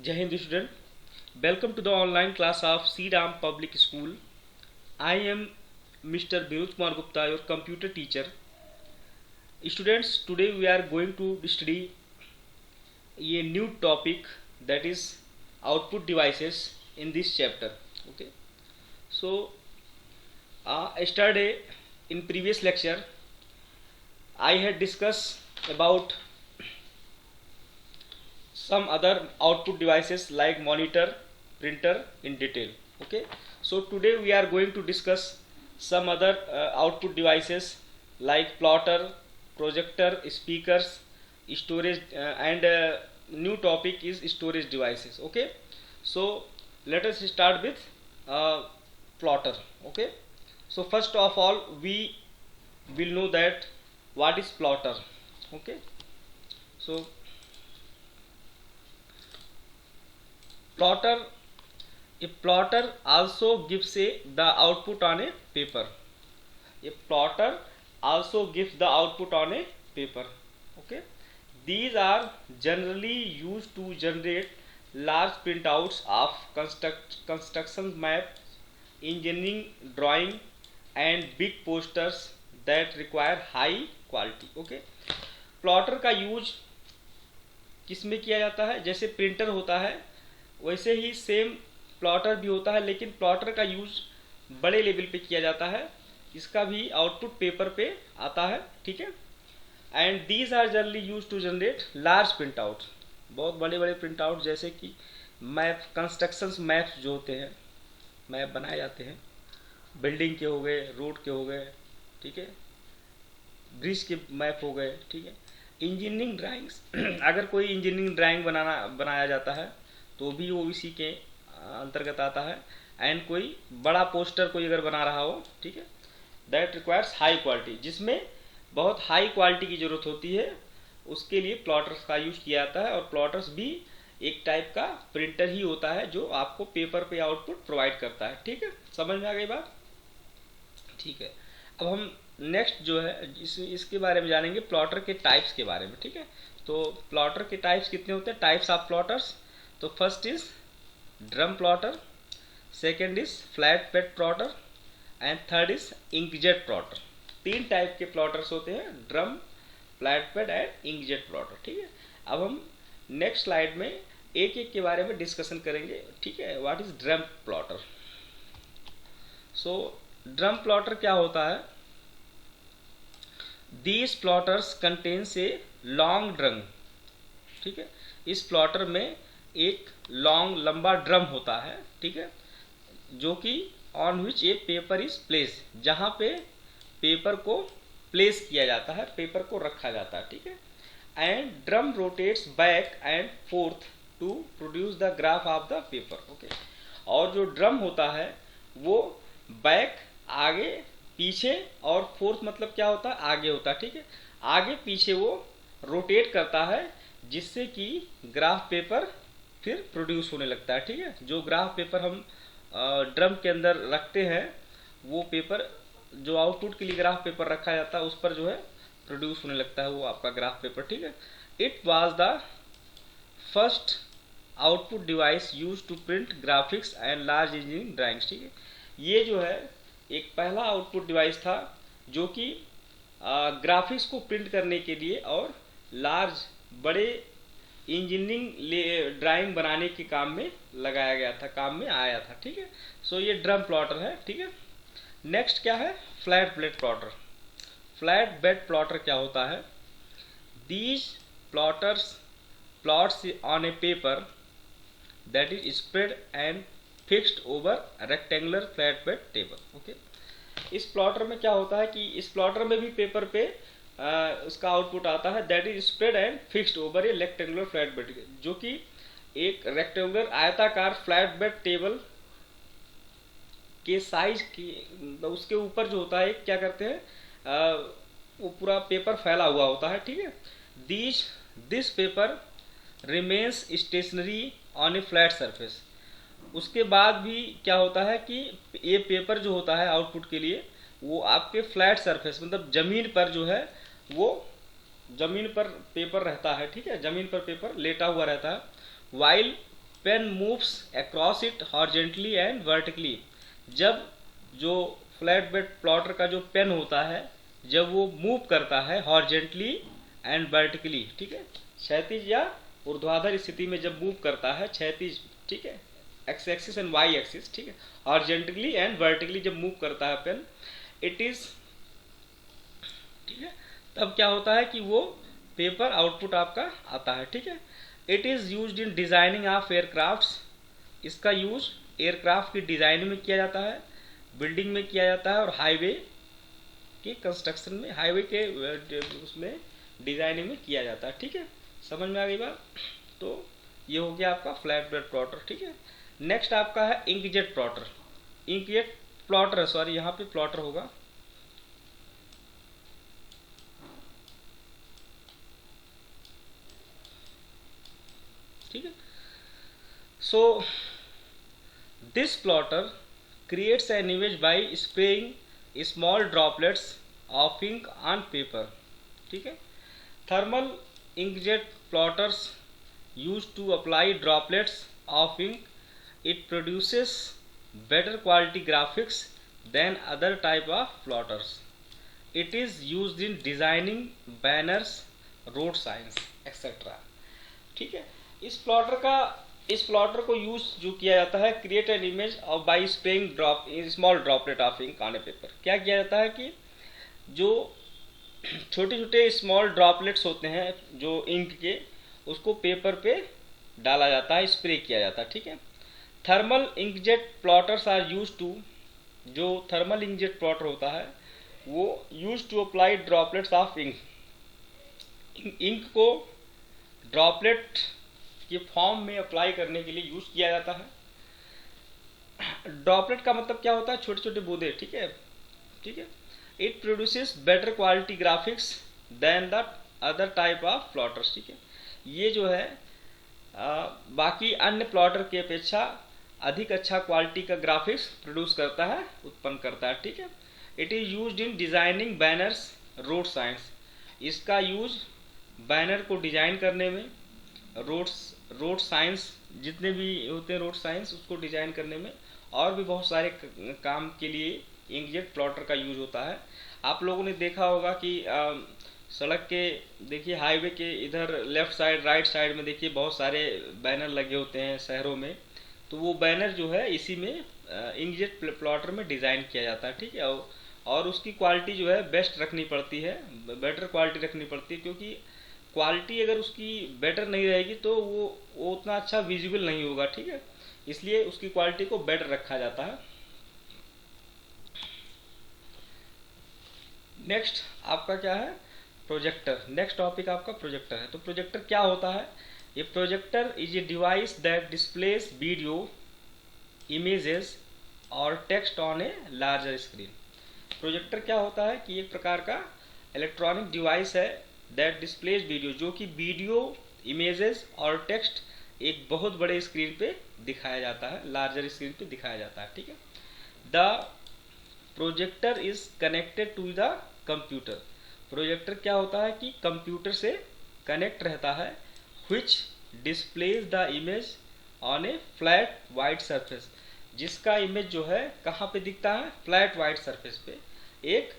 Jai Hind student, welcome to the online class of Sriram Public School. I am Mr. Vinod Kumar Gupta, your computer teacher. Students, today we are going to study a new topic, that is output devices in this chapter. Okay, so yesterday in previous lecture I had discussed about some other output devices like monitor, printer in detail. Okay, so today we are going to discuss some other output devices like plotter, projector, speakers, storage, and new topic is storage devices. Okay, so let us start with plotter. Okay, so first of all we will know that what is plotter. Okay, so plotter, a plotter also gives the output on a paper. A plotter also gives the output on a paper. Okay, these are generally used to generate large printouts of construction maps, engineering drawing, and big posters that require high quality. Okay, plotter का use किस में किया जाता है? जैसे printer होता है वैसे ही सेम प्लॉटर भी होता है, लेकिन प्लॉटर का यूज बड़े लेवल पे किया जाता है। इसका भी आउटपुट पेपर पे आता है, ठीक है। And these are generally use to generate large print out, बहुत बड़े बड़े प्रिंट आउट, जैसे कि मैप, कंस्ट्रक्शंस मैप्स जो होते हैं, मैप बनाए जाते हैं, बिल्डिंग के हो गए, रोड के हो गए, ठीक है, ब्रिज के मैप हो गए, ठीक है। इंजीनियरिंग ड्राइंग्स अगर कोई इंजीनियरिंग ड्राइंग बनाया जाता है तो भी वो इसी के अंतर्गत आता है। एंड कोई बड़ा पोस्टर कोई अगर बना रहा हो, ठीक है, दैट रिक्वायर्स हाई क्वालिटी, जिसमें बहुत हाई क्वालिटी की ज़रूरत होती है, उसके लिए प्लॉटर्स का यूज किया जाता है। और प्लॉटर्स भी एक टाइप का प्रिंटर ही होता है जो आपको पेपर पे आउटपुट प्रोवाइड करता है, ठीक है। समझ में आ गई बात? ठीक है, अब हम नेक्स्ट जो है इसके बारे में जानेंगे, प्लॉटर के टाइप्स के बारे में, ठीक है। तो प्लॉटर के टाइप्स कितने होते हैं? टाइप्स ऑफ प्लॉटर्स, तो first is drum plotter, second is flat bed plotter, and third is inkjet plotter. तीन टाइप के प्लॉटर्स होते हैं, drum, flat bed and inkjet plotter, ठीक है। अब हम नेक्स्ट स्लाइड में एक एक के बारे में डिस्कशन करेंगे, ठीक है। What is drum plotter? So drum plotter क्या होता है? These plotters contains a long drum, ठीक है। इस प्लॉटर में एक लॉन्ग लंबा ड्रम होता है, ठीक है, जो कि on which A paper is place, जहां पे पेपर को प्लेस किया जाता है, पेपर को रखा जाता है, ठीक है। And drum rotates back and forth to produce the graph of the paper. Okay, और जो ड्रम होता है वो बैक आगे पीछे और फोर्थ मतलब क्या होता है? आगे होता है, ठीक है। आगे पीछे वो रोटेट करता है, जिससे कि ग्राफ पेपर फिर प्रोड्यूस होने लगता है, ठीक है। जो ग्राफ पेपर हम ड्रम के अंदर रखते हैं, वो पेपर जो आउटपुट के लिए ग्राफ पेपर रखा जाता है उस पर जो है प्रोड्यूस होने लगता है वो आपका ग्राफ पेपर, ठीक है। It was the first output device use to print graphics and large engineering drawings, ठीक है। ये जो है एक पहला आउटपुट डिवाइस था जो कि ग्राफिक्स को प्रिंट करने के लिए और लार्ज बड़े इंजीनियरिंग ड्राइंग बनाने के काम में लगाया गया था, काम में आया था, ठीक है। सो ये ड्रम प्लॉटर है, ठीक है। नेक्स्ट क्या है? Flat bed plotter. Flat bed plotter क्या होता है? These plotters plots on a paper that is spread and fixed over rectangular flat bed table. Okay, इस प्लॉटर में क्या होता है कि इस प्लॉटर में भी पेपर पे उसका आउटपुट आता है, that is spread and fixed over A rectangular flat bed, जो कि एक रेक्टेंगुलर आयताकार फ्लैट बेड टेबल के साइज की, उसके ऊपर जो होता है क्या करते हैं, वो पूरा पेपर फैला हुआ होता है, ठीक है। This paper remains stationary on a flat surface. उसके बाद भी क्या होता है कि ये पेपर जो होता है आउटपुट के लिए वो आपके फ्लैट सरफेस मतलब जमीन पर जो है वो जमीन पर पेपर रहता है, ठीक है, जमीन पर पेपर लेटा हुआ रहता है। While pen moves across it horizontally and vertically. जब जो फ्लैट बेड प्लॉटर का जो पेन होता है जब वो मूव करता है हॉरिजेंटली एंड वर्टिकली, ठीक है, क्षैतिज या ऊर्ध्वाधर स्थिति में जब मूव करता है, क्षैतिज, ठीक है, X axis and Y axis, ठीक है, हॉरिजेंटली एंड वर्टिकली जब मूव करता है पेन, इट इज, ठीक है, तब क्या होता है कि वो पेपर आउटपुट आपका आता है, ठीक है। It is used in designing of aircrafts. इसका यूज एयरक्राफ्ट की डिजाइनिंग में किया जाता है, बिल्डिंग में किया जाता है और हाईवे के कंस्ट्रक्शन में, हाईवे के उसमें डिजाइनिंग में किया जाता है, ठीक है। समझ में आ गई बात? तो ये हो गया आपका फ्लैट बेड प्लॉटर, ठीक है। नेक्स्ट आपका है inkjet plotter. Inkjet plotter, sorry यहाँ पे प्लॉटर होगा, ठीक है। So this plotter creates an image by spraying small droplets of ink on paper, ठीक है। Thermal inkjet plotters used to apply droplets of ink. It produces better quality graphics than other type of plotters. It is used in designing banners, road signs, etc. ठीक है। इस plotter को use जो किया जाता है, क्रिएट एन इमेज और by spraying drop small droplet of ink on a paper. क्या किया जाता है कि जो छोटे छोटे स्मॉल ड्रॉपलेट्स होते हैं जो इंक के, उसको पेपर पे डाला जाता है, स्प्रे किया जाता है, ठीक है। Thermal inkjet plotters are use to, जो थर्मल इंकजेट प्लॉटर होता है वो use to apply droplets of ink. Ink को ड्रॉपलेट के फॉर्म में अप्लाई करने के लिए यूज किया जाता है। ड्रॉपलेट का मतलब क्या होता है? छोटे छोटे बूंदे, ठीक है, ठीक है। It produces better quality graphics than the other type of plotters, ठीक है। ये जो है बाकी अन्य प्लॉटर की अपेक्षा अधिक अच्छा क्वालिटी का ग्राफिक्स प्रोड्यूस करता है, उत्पन्न करता है, ठीक है। It is used in designing banners, road science. इसका यूज बैनर को डिजाइन करने में, रोड साइंस जितने भी होते हैं रोड साइंस उसको डिजाइन करने में, और भी बहुत सारे काम के लिए इंकजेट प्लॉटर का यूज होता है। आप लोगों ने देखा होगा कि सड़क के, देखिए हाईवे के इधर लेफ्ट साइड राइट साइड में देखिए बहुत सारे बैनर लगे होते हैं शहरों में, तो वो बैनर जो है इसी में इंकजेट प्लॉटर में डिज़ाइन किया जाता है, ठीक है। और उसकी क्वालिटी जो है बेस्ट रखनी पड़ती है, बेटर क्वालिटी रखनी पड़ती है, क्योंकि क्वालिटी अगर उसकी बेटर नहीं रहेगी तो वो उतना अच्छा विजिबल नहीं होगा, ठीक है। इसलिए उसकी क्वालिटी को बेटर रखा जाता है। नेक्स्ट आपका क्या है? प्रोजेक्टर। नेक्स्ट टॉपिक आपका प्रोजेक्टर है। तो प्रोजेक्टर क्या होता है? ये projector is a device that displays video, images और text on a larger screen. Projector क्या होता है कि एक प्रकार का इलेक्ट्रॉनिक डिवाइस है दैट डिस्प्लेज वीडियो, जो कि वीडियो, इमेजेस और टेक्स्ट एक बहुत बड़े स्क्रीन पे दिखाया जाता है, लार्जर स्क्रीन पे दिखाया जाता है, ठीक है। The projector is connected to the computer. Projector क्या होता है कि कंप्यूटर से कनेक्ट रहता है, which displays the image on a flat white surface। जिसका इमेज जो है कहाँ पे दिखता है? फ्लैट वाइट सरफेस पे, एक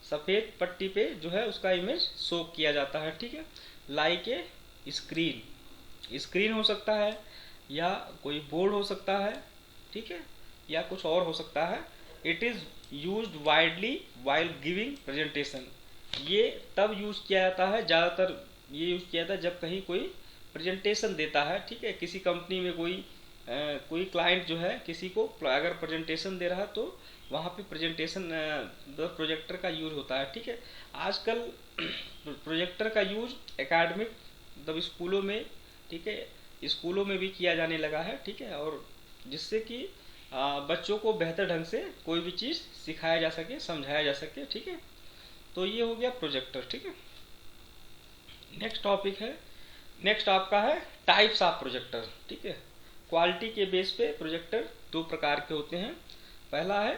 सफ़ेद पट्टी पे जो है उसका इमेज शो किया जाता है, ठीक है। लाइक ए स्क्रीन हो सकता है, या कोई बोर्ड हो सकता है, ठीक है, या कुछ और हो सकता है। It is used widely while giving presentation. ये तब यूज किया जाता है, ज़्यादातर ये यूज किया जाता है जब कहीं कोई प्रेजेंटेशन देता है, ठीक है। किसी कंपनी में कोई क्लाइंट जो है किसी को अगर प्रेजेंटेशन दे रहा है तो वहाँ पे प्रेजेंटेशन प्रोजेक्टर का यूज होता है, ठीक है। आजकल प्रोजेक्टर का यूज एकेडमिक मतलब स्कूलों में, ठीक है, स्कूलों में भी किया जाने लगा है, ठीक है, और जिससे कि बच्चों को बेहतर ढंग से कोई भी चीज़ सिखाया जा सके, समझाया जा सके, ठीक है। तो ये हो गया प्रोजेक्टर, ठीक है। नेक्स्ट टॉपिक है, नेक्स्ट आपका है टाइप्स ऑफ प्रोजेक्टर, ठीक है। क्वालिटी के बेस पे प्रोजेक्टर दो प्रकार के होते हैं। पहला है,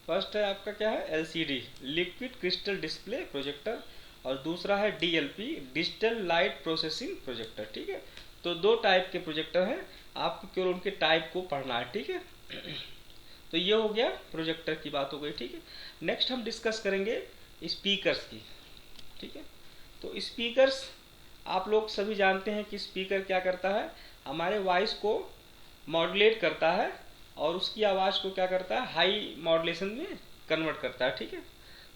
फर्स्ट है आपका क्या है? LCD, liquid crystal display projector, और दूसरा है DLP, digital light processing projector, ठीक है। तो दो टाइप के प्रोजेक्टर हैं, आपको केवल उनके टाइप को पढ़ना है, ठीक है। तो ये हो गया प्रोजेक्टर की बात हो गई, ठीक है। नेक्स्ट हम डिस्कस करेंगे स्पीकर्स की, ठीक है। तो स्पीकर्स आप लोग सभी जानते हैं कि स्पीकर क्या करता है, हमारे वॉइस को मॉड्यूलेट करता है और उसकी आवाज़ को क्या करता है, हाई मॉड्यूलेशन में कन्वर्ट करता है, ठीक है।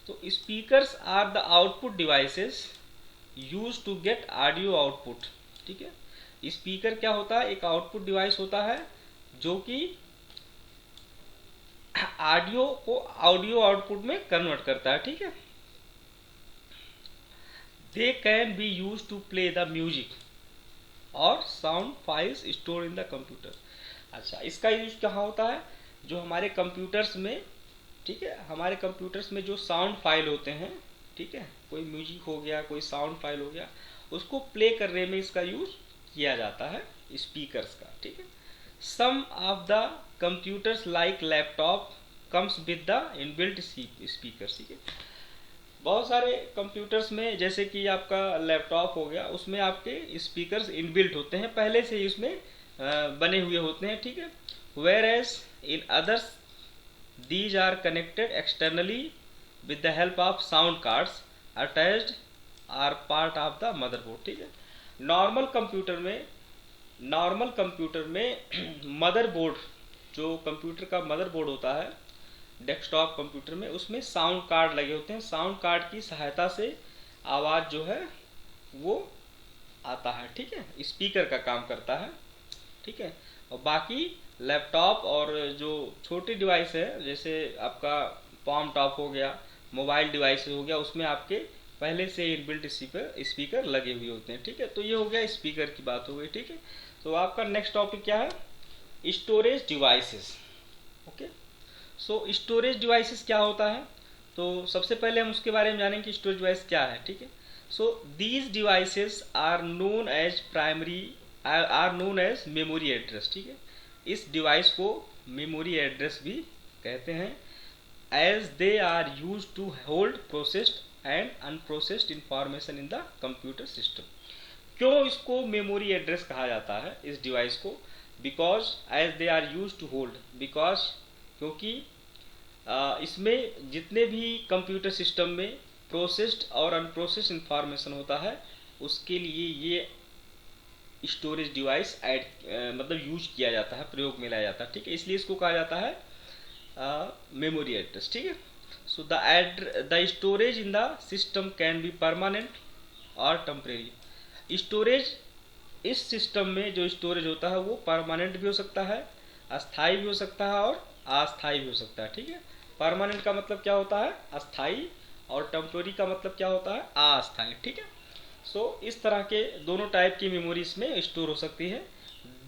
तो speakers are the output devices use to get audio output, ठीक है। स्पीकर क्या होता है, एक आउटपुट डिवाइस होता है जो कि ऑडियो को ऑडियो आउटपुट में कन्वर्ट करता है, ठीक है। They can be use to play the music और sound files store in the computer. अच्छा, इसका यूज कहाँ होता है, जो हमारे कंप्यूटर्स में, ठीक है, हमारे कंप्यूटर्स में जो साउंड फाइल होते हैं, ठीक है, कोई म्यूजिक हो गया, कोई साउंड फाइल हो गया, उसको प्ले करने में इसका यूज किया जाता है स्पीकर्स का, ठीक है। Some of the computers like laptop comes with the inbuilt speaker, ठीक है। बहुत सारे कंप्यूटर्स में, जैसे कि आपका लैपटॉप हो गया, उसमें आपके स्पीकर्स इनबिल्ट होते हैं, पहले से ही उसमें बने हुए होते हैं, ठीक है। Whereas in others these are connected externally with the help of sound cards attached are part of the motherboard, ठीक है। नॉर्मल कंप्यूटर में मदरबोर्ड, जो कंप्यूटर का मदरबोर्ड होता है डेस्कटॉप कंप्यूटर में, उसमें साउंड कार्ड लगे होते हैं, साउंड कार्ड की सहायता से आवाज़ जो है वो आता है, ठीक है, स्पीकर का काम करता है, ठीक है। और बाकी लैपटॉप और जो छोटी डिवाइस है, जैसे आपका पॉम टॉप हो गया, मोबाइल डिवाइस हो गया, उसमें आपके पहले से इनबिल्ट स्पीकर लगे हुए होते हैं, ठीक है। तो ये हो गया स्पीकर की बात हो गई, ठीक है। तो आपका नेक्स्ट टॉपिक क्या है, स्टोरेज डिवाइसेस, ओके। सो स्टोरेज डिवाइसेस क्या होता है, तो सबसे पहले हम उसके बारे में जानेंगे कि स्टोरेज डिवाइस क्या है, ठीक है। So these devices are known as memory address, ठीक है। इस डिवाइस को मेमोरी एड्रेस भी कहते हैं, as they are use to hold processed and unprocessed information in the computer system. क्यों इसको मेमोरी एड्रेस कहा जाता है इस डिवाइस को, because as they are use to hold, because क्योंकि इसमें जितने भी कंप्यूटर सिस्टम में प्रोसेस्ड और अनप्रोसेस्ड इंफॉर्मेशन होता है, उसके लिए ये स्टोरेज डिवाइस मतलब यूज किया जाता है, प्रयोग में लाया जाता है, ठीक है। इसलिए इसको कहा जाता है मेमोरी एड्रेस, ठीक है। So the storage in the system can be permanent और टेम्परेरी। स्टोरेज इस सिस्टम में जो स्टोरेज होता है वो परमानेंट भी हो सकता है, अस्थाई भी हो सकता है और अस्थाई भी हो सकता है, ठीक है। परमानेंट का मतलब क्या होता है, अस्थाई, और टेम्परेरी का मतलब क्या होता है, अस्थाई, ठीक है। सो इस तरह के दोनों टाइप की मेमोरी इसमें स्टोर हो सकती है।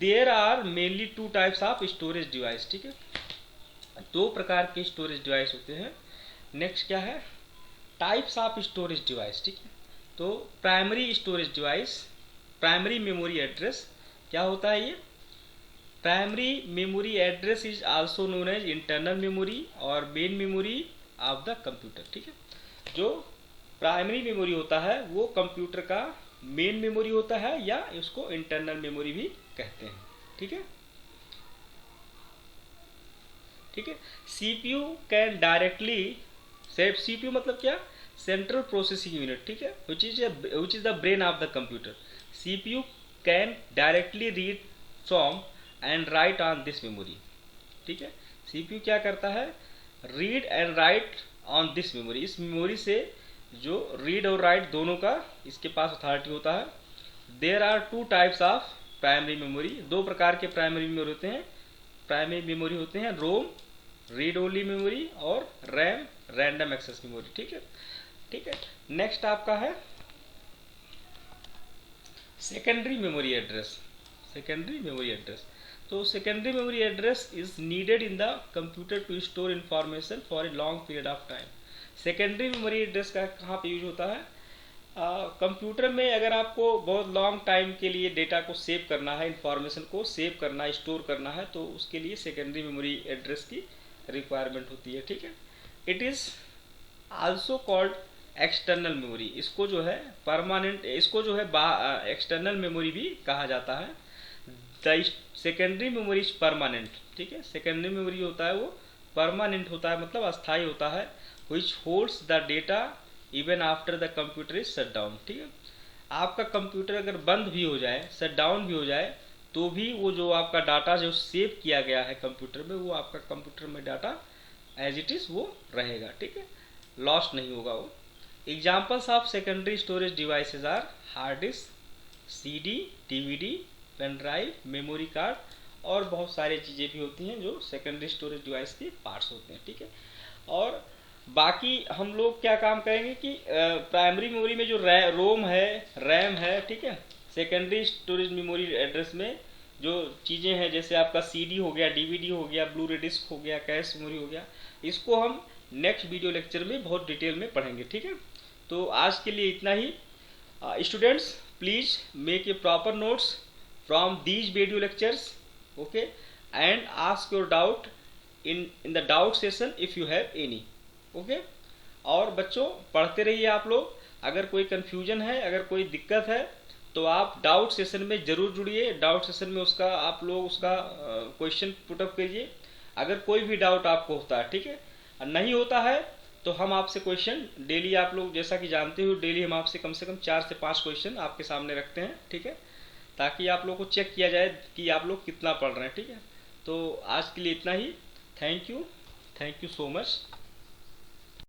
There are mainly two types of storage device, ठीक है। दो प्रकार के स्टोरेज डिवाइस होते हैं। नेक्स्ट क्या है, टाइप्स ऑफ स्टोरेज डिवाइस, ठीक है। तो primary storage device, primary memory address क्या होता है, ये primary memory address is also known as internal memory और main memory of the computer, ठीक है। जो प्राइमरी मेमोरी होता है वो कंप्यूटर का मेन मेमोरी होता है, या उसको इंटरनल मेमोरी भी कहते हैं, ठीक है, ठीक है। सीपीयू कैन डायरेक्टली, सीपीयू मतलब क्या, सेंट्रल प्रोसेसिंग यूनिट, ठीक है, which is the brain of the computer. CPU can directly read from and right on this memory, ठीक है। सीपीयू क्या करता है, read and right on this memory, इस मेमोरी से जो रीड और राइट दोनों का इसके पास अथॉरिटी होता है। There are two types of primary memory, दो प्रकार के प्राइमरी मेमोरी होते हैं। प्राइमरी मेमोरी होते हैं रोम, रीड ओनली मेमोरी, और रैम, रैंडम एक्सेस मेमोरी, ठीक है, ठीक है। नेक्स्ट आपका है secondary memory address, secondary memory address. तो secondary memory address is needed in the computer to store information for a long period of time. Secondary memory address का कहाँ पे यूज होता है, कंप्यूटर में अगर आपको बहुत लॉन्ग टाइम के लिए डेटा को सेव करना है, इंफॉर्मेशन को सेव करना है, स्टोर करना है, तो उसके लिए सेकेंडरी मेमोरी एड्रेस की रिक्वायरमेंट होती है, ठीक है। It is also called external memory, इसको जो है परमानेंट, इसको जो है एक्सटर्नल मेमोरी भी कहा जाता है। The secondary memory is permanent, ठीक है, सेकेंडरी मेमोरी होता है वो परमानेंट होता है, मतलब अस्थाई होता है, विच holds the data even after the computer is shut down, ठीक है। आपका कंप्यूटर अगर बंद भी हो जाए, शट डाउन भी हो जाए, तो भी वो जो आपका डाटा जो सेव किया गया है कंप्यूटर में, वो आपका कंप्यूटर में डाटा एज इट इज़ वो रहेगा, ठीक है, लॉस्ट नहीं होगा वो। Examples of secondary storage devices are hard disk, CD, DVD, pen drive, memory card, और बहुत सारी चीज़ें भी होती हैं जो सेकेंडरी स्टोरेज डिवाइस के पार्ट्स होते हैं, ठीक है। और बाकी हम लोग क्या काम करेंगे कि प्राइमरी मेमोरी में जो रोम है, रैम है, ठीक है, सेकेंडरी स्टोरेज मेमोरी एड्रेस में जो चीज़ें हैं, जैसे आपका CD हो गया, DVD हो गया, ब्लू रे डिस्क हो गया, कैश मेमोरी हो गया, इसको हम नेक्स्ट वीडियो लेक्चर में बहुत डिटेल में पढ़ेंगे, ठीक है। तो आज के लिए इतना ही। Students, please make a proper notes from these video lectures, okay, and ask your doubt in the doubt session if you have any, okay. और बच्चों पढ़ते रहिए आप लोग, अगर कोई कंफ्यूजन है, अगर कोई दिक्कत है, तो आप डाउट सेशन में जरूर जुड़िए। डाउट सेशन में उसका आप लोग उसका क्वेश्चन पुटअप कीजिए, अगर कोई भी डाउट आपको होता है, ठीक है, और नहीं होता है तो हम आपसे क्वेश्चन डेली, आप लोग जैसा कि जानते हो, डेली हम आपसे कम से कम 4 से 5 क्वेश्चन आपके सामने रखते हैं, ठीक है, ताकि आप लोग को चेक किया जाए कि आप लोग कितना पढ़ रहे हैं, ठीक है। तो आज के लिए इतना ही। Thank you so much.